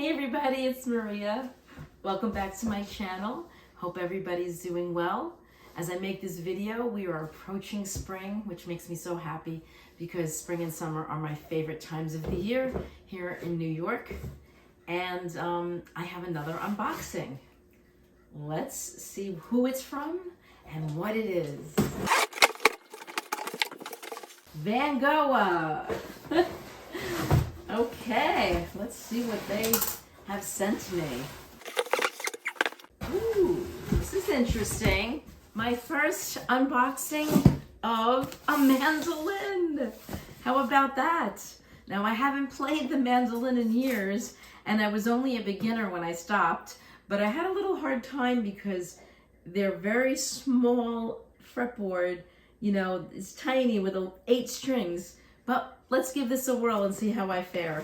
Hey everybody, it's Maria. Welcome back to my channel. Hope everybody's doing well. As I make this video, we are approaching spring, which makes me so happy because spring and summer are my favorite times of the year here in New York. And I have another unboxing. Let's see who it's from and what it is. Vangoa. Okay, let's see what they have sent me. Ooh, this is interesting. My first unboxing of a mandolin. How about that? Now, I haven't played the mandolin in years, and I was only a beginner when I stopped, but I had a little hard time because they're very small fretboard. You know, it's tiny with 8 strings. But let's give this a whirl and see how I fare.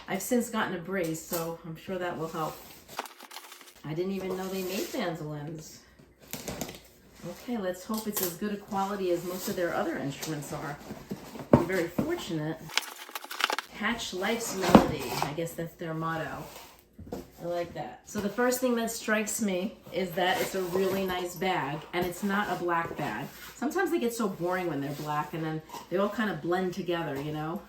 I've since gotten a brace, so I'm sure that will help. I didn't even know they made mandolins. Okay, let's hope it's as good a quality as most of their other instruments are. I'm very fortunate. Catch life's melody. I guess that's their motto. I like that. So the first thing that strikes me is that it's a really nice bag, and it's not a black bag. Sometimes they get so boring when they're black, and then they all kind of blend together, you know?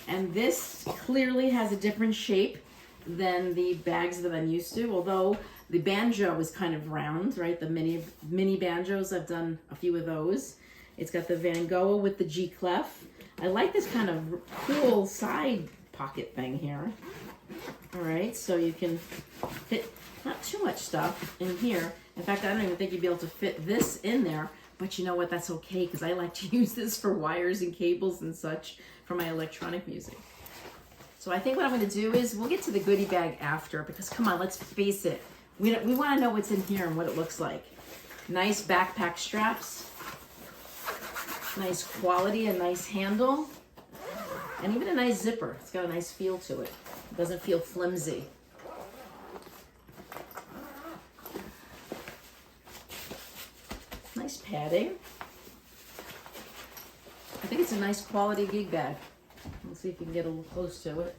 And this clearly has a different shape than the bags that I'm used to, although the banjo is kind of round, right? The mini banjos, I've done a few of those. It's got the Vangoa with the G clef. I like this kind of cool side pocket thing here. All right, so you can fit not too much stuff in here. In fact, I don't even think you'd be able to fit this in there, but you know what? That's okay, because I like to use this for wires and cables and such for my electronic music. So I think what I'm going to do is we'll get to the goodie bag after, because come on, let's face it. We want to know what's in here and what it looks like. Nice backpack straps. Nice quality, a nice handle. And even a nice zipper. It's got a nice feel to it. It doesn't feel flimsy. Nice padding. I think it's a nice quality gig bag. Let's see if we can get a little close to it.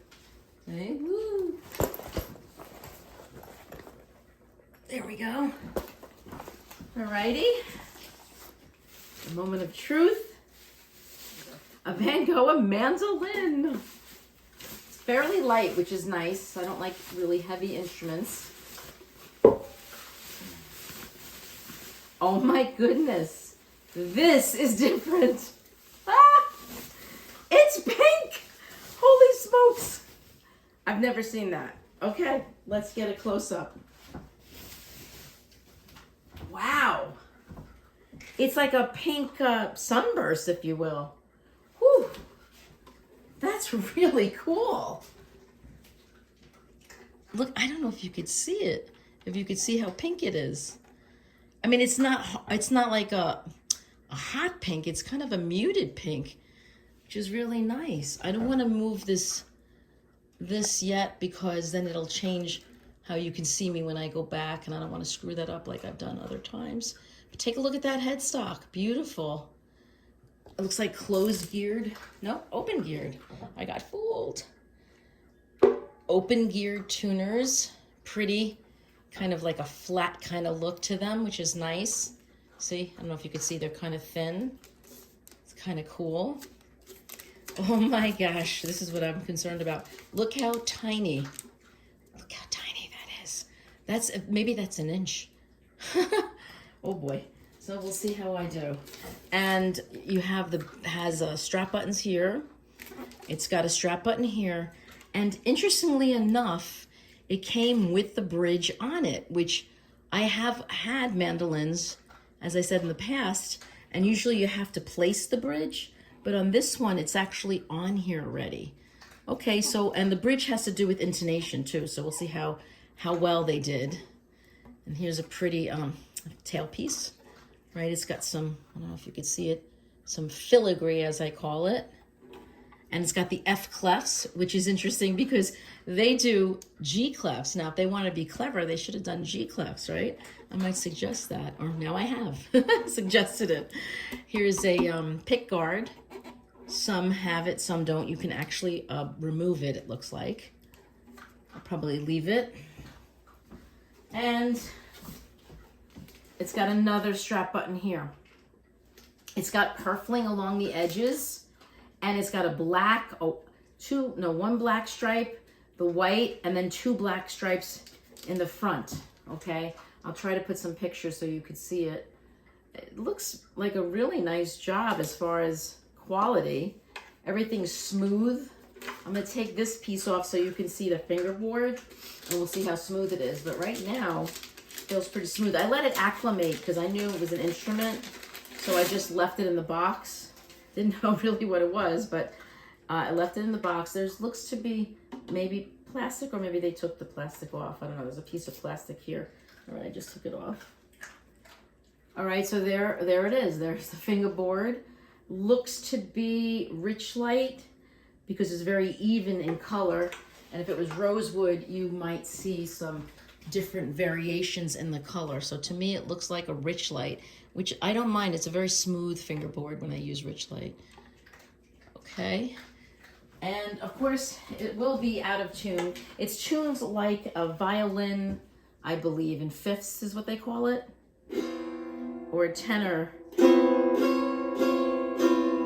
Okay, woo. There we go. Alrighty. A moment of truth. A Vangoa mandolin. It's fairly light, which is nice. I don't like really heavy instruments. Oh my goodness. This is different. Ah! It's pink! Holy smokes! I've never seen that. Okay, let's get a close-up. Wow. It's like a pink sunburst, if you will. Whew. That's really cool. Look, I don't know if you could see it. If you could see how pink it is. I mean, it's not like a hot pink. It's kind of a muted pink, which is really nice. I don't want to move this yet because then it'll change how you can see me when I go back, and I don't want to screw that up like I've done other times. But take a look at that headstock. Beautiful. It looks like closed geared. No, open geared. I got fooled. Open geared tuners. Pretty, kind of like a flat kind of look to them, which is nice. See, I don't know if you can see, they're kind of thin. It's kind of cool. Oh my gosh, this is what I'm concerned about. Look how tiny. Look how tiny that is. Maybe that's an inch. Oh boy. So we'll see how I do. And you have has strap buttons here. It's got a strap button here. And interestingly enough, it came with the bridge on it, which I have had mandolins, as I said in the past, and usually you have to place the bridge, but on this one, it's actually on here already. Okay, so, and the bridge has to do with intonation too, so we'll see how well they did. And here's a pretty tailpiece. Right, it's got some, I don't know if you could see it, some filigree, as I call it. And it's got the F clefs, which is interesting because they do G clefs. Now, if they want to be clever, they should have done G clefs, right? I might suggest that, or now I have suggested it. Here's a pick guard. Some have it, some don't. You can actually remove it, it looks like. I'll probably leave it. And it's got another strap button here. It's got purfling along the edges, and it's got a black, one black stripe, the white, and then 2 black stripes in the front, okay? I'll try to put some pictures so you could see it. It looks like a really nice job as far as quality. Everything's smooth. I'm gonna take this piece off so you can see the fingerboard, and we'll see how smooth it is. But right now, it feels pretty smooth. I let it acclimate because I knew it was an instrument, so I just left it in the box. Didn't know really what it was, but I left it in the box. There's looks to be maybe plastic, or maybe they took the plastic off. I don't know. There's a piece of plastic here. All right, I just took it off. All right, so there it is. There's the fingerboard. Looks to be rich light because it's very even in color. And if it was rosewood, you might see some different variations in the color. So to me, it looks like a rich light, which I don't mind. It's a very smooth fingerboard when I use rich light. Okay. And of course, it will be out of tune. It's tuned like a violin, I believe, in fifths is what they call it, or a tenor. I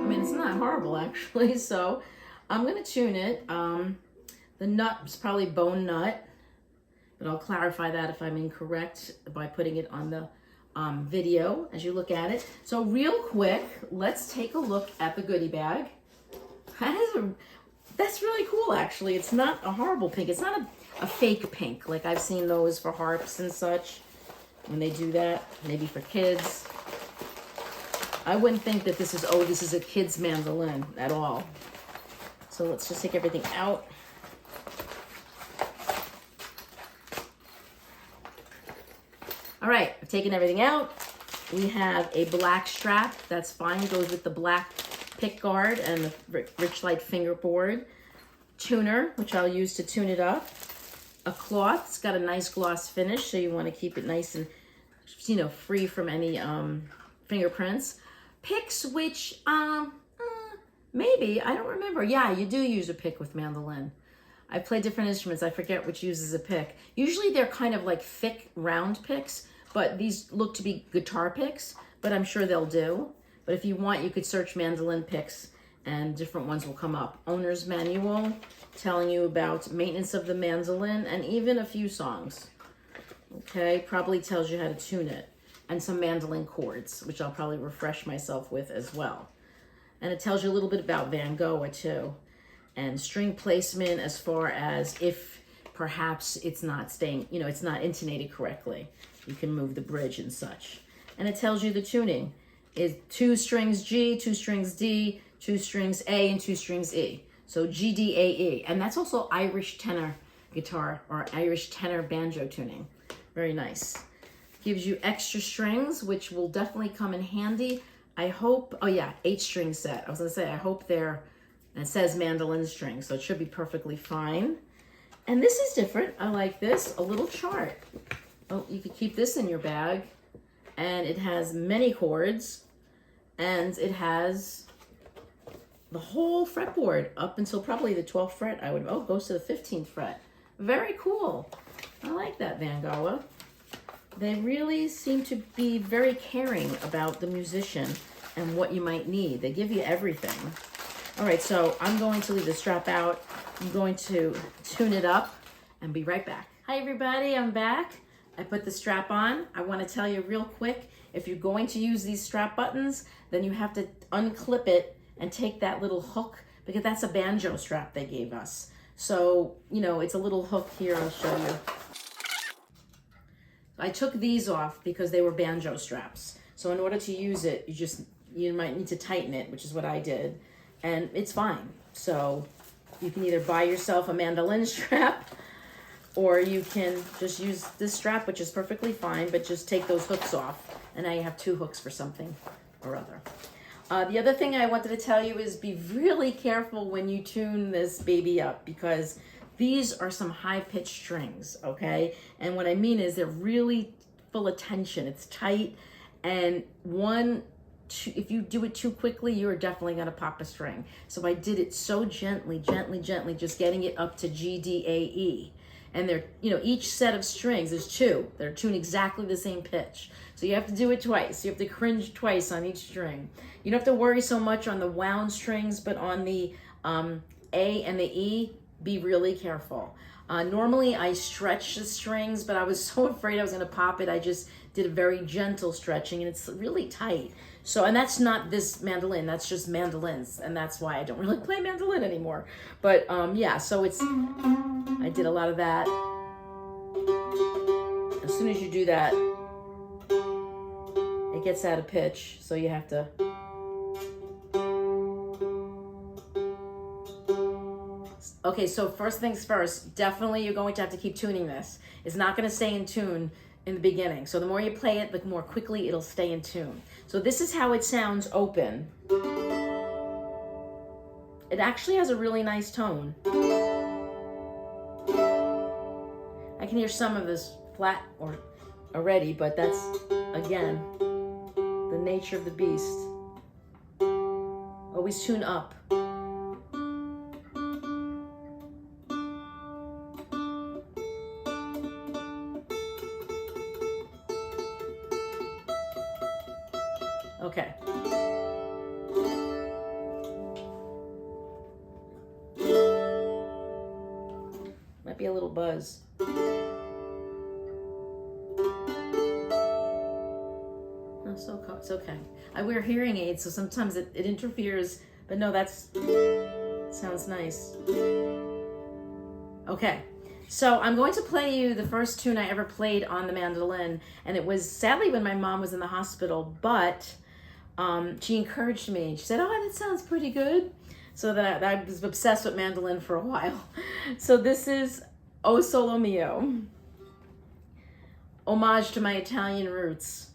mean, it's not horrible actually. So I'm gonna tune it. The nut is probably bone nut, but I'll clarify that if I'm incorrect by putting it on the video as you look at it. So real quick, let's take a look at the goodie bag. That's really cool, actually. It's not a horrible pink. It's not a fake pink, like I've seen those for harps and such, when they do that, maybe for kids. I wouldn't think that this is a kid's mandolin at all. So let's just take everything out. All right, I've taken everything out. We have a black strap. That's fine, goes with the black pick guard and the rich light fingerboard. Tuner, which I'll use to tune it up. A cloth, it's got a nice gloss finish, so you want to keep it nice and, free from any fingerprints. Picks, which, maybe, I don't remember. Yeah, you do use a pick with mandolin. I play different instruments. I forget which uses a pick. Usually they're kind of like thick, round picks, but these look to be guitar picks, but I'm sure they'll do. But if you want, you could search mandolin picks and different ones will come up. Owner's manual telling you about maintenance of the mandolin and even a few songs. Okay, probably tells you how to tune it. And some mandolin chords, which I'll probably refresh myself with as well. And it tells you a little bit about Vangoa too. And string placement as far as if perhaps it's not staying, it's not intonated correctly. You can move the bridge and such. And it tells you the tuning is 2 strings G, 2 strings D, 2 strings A, and 2 strings E. So G, D, A, E. And that's also Irish tenor guitar or Irish tenor banjo tuning. Very nice. Gives you extra strings, which will definitely come in handy. I hope, 8-string set. I was gonna say, I hope and it says mandolin strings, so it should be perfectly fine. And this is different. I like this, a little chart. Oh, you could keep this in your bag. And it has many chords, and it has the whole fretboard up until probably the 12th fret. Goes to the 15th fret. Very cool. I like that, Vangoa. They really seem to be very caring about the musician and what you might need. They give you everything. All right, so I'm going to leave the strap out. I'm going to tune it up and be right back. Hi, everybody, I'm back. I put the strap on. I want to tell you real quick, if you're going to use these strap buttons, then you have to unclip it and take that little hook, because that's a banjo strap they gave us. So, it's a little hook here. I'll show you. I took these off because they were banjo straps. So in order to use it, you might need to tighten it, which is what I did. And it's fine. So you can either buy yourself a mandolin strap, or you can just use this strap, which is perfectly fine, but just take those hooks off. And now you have 2 hooks for something or other. The other thing I wanted to tell you is be really careful when you tune this baby up, because these are some high-pitched strings, okay? And what I mean is they're really full of tension. It's tight, and if you do it too quickly, you're definitely gonna pop a string. So I did it so gently, just getting it up to G, D, A, E. And they're, each set of strings, there's two. They're tuned exactly the same pitch. So you have to do it twice. You have to cringe twice on each string. You don't have to worry so much on the wound strings, but on the A and the E, be really careful. Normally I stretch the strings, but I was so afraid I was gonna pop it. I just did a very gentle stretching, and it's really tight. So, and that's not this mandolin, that's just mandolins, and that's why I don't really play mandolin anymore. But yeah, so I did a lot of that. As soon as you do that, it gets out of pitch, so you have to. Okay, so first things first, definitely you're going to have to keep tuning this. It's not going to stay in tune in the beginning. So the more you play it, the more quickly it'll stay in tune. So this is how it sounds open. It actually has a really nice tone. I can hear some of this flat or already, but that's, again, the nature of the beast. Always tune up. Okay. Might be a little buzz. No, it's okay. I wear hearing aids, so sometimes it interferes, but no, sounds nice. Okay. So I'm going to play you the first tune I ever played on the mandolin, and it was sadly when my mom was in the hospital, but she encouraged me. She said, "Oh, that sounds pretty good." So that I was obsessed with mandolin for a while. So this is O Solo Mio, homage to my Italian roots.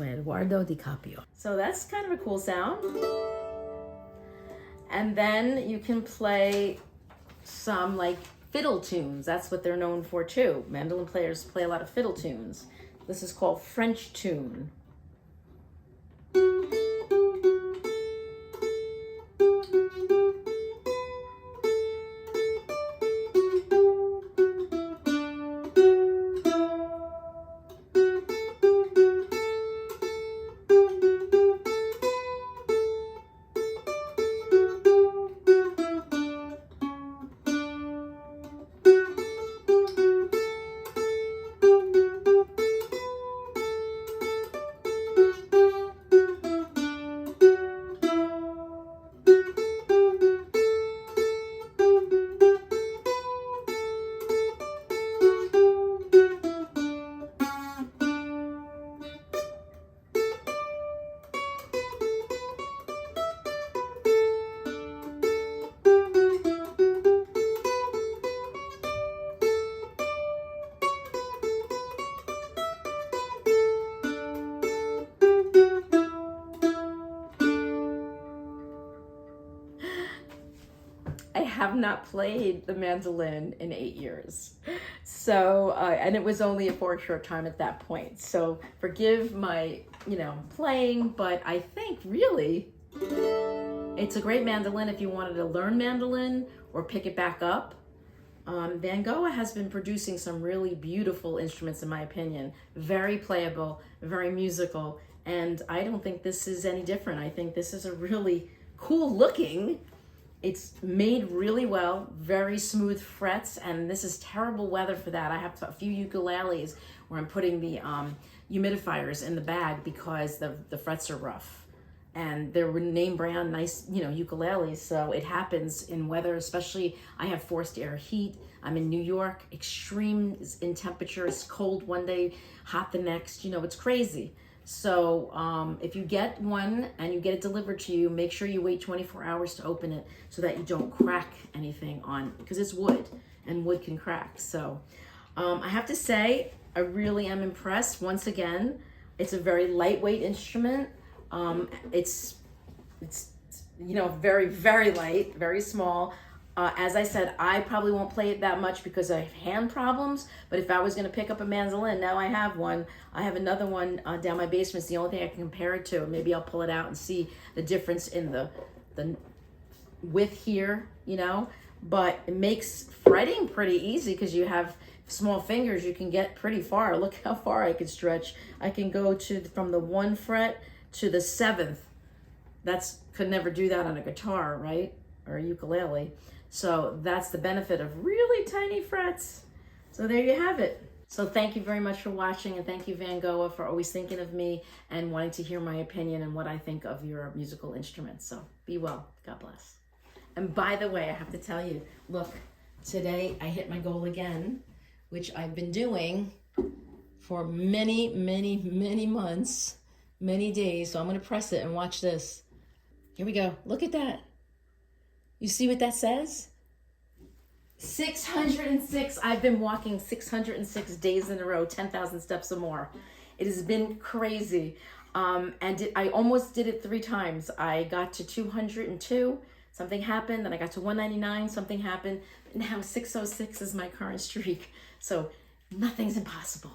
Eduardo Di Capio. So that's kind of a cool sound. And then you can play some like fiddle tunes. That's what they're known for too. Mandolin players play a lot of fiddle tunes. This is called French tune. Have not played the mandolin in 8 years. So, and it was only for a short time at that point. So forgive my, playing, but I think really it's a great mandolin if you wanted to learn mandolin or pick it back up. Vangoa has been producing some really beautiful instruments in my opinion. Very playable, very musical, and I don't think this is any different. I think this is a really cool looking It's made really well, very smooth frets, and this is terrible weather for that. I have a few ukuleles where I'm putting the humidifiers in the bag because the frets are rough. And they're name brand, nice, ukuleles, so it happens in weather, especially I have forced air heat. I'm in New York, extreme in temperature. It's cold one day, hot the next, it's crazy. So if you get one and you get it delivered to you, make sure you wait 24 hours to open it so that you don't crack anything on, because it's wood and wood can crack. So I have to say, I really am impressed. Once again, it's a very lightweight instrument. It's very, very light, very small. As I said, I probably won't play it that much because I have hand problems, but if I was going to pick up a mandolin, now I have one. I have another one down my basement. It's the only thing I can compare it to. Maybe I'll pull it out and see the difference in the width here, but it makes fretting pretty easy because you have small fingers. You can get pretty far. Look how far I can stretch. I can go from the 1 fret to the 7th. Could never do that on a guitar, right? Or a ukulele. So that's the benefit of really tiny frets. So there you have it. So thank you very much for watching, and thank you, Vangoa, for always thinking of me and wanting to hear my opinion and what I think of your musical instruments. So be well. God bless. And by the way, I have to tell you, look, today I hit my goal again, which I've been doing for many, many, many months, many days. So I'm going to press it and watch this. Here we go. Look at that. You see what that says? 606. I've been walking 606 days in a row, 10,000 steps or more. It has been crazy. I almost did it 3 times. I got to 202. Something happened. Then I got to 199. Something happened. Now 606 is my current streak. So nothing's impossible.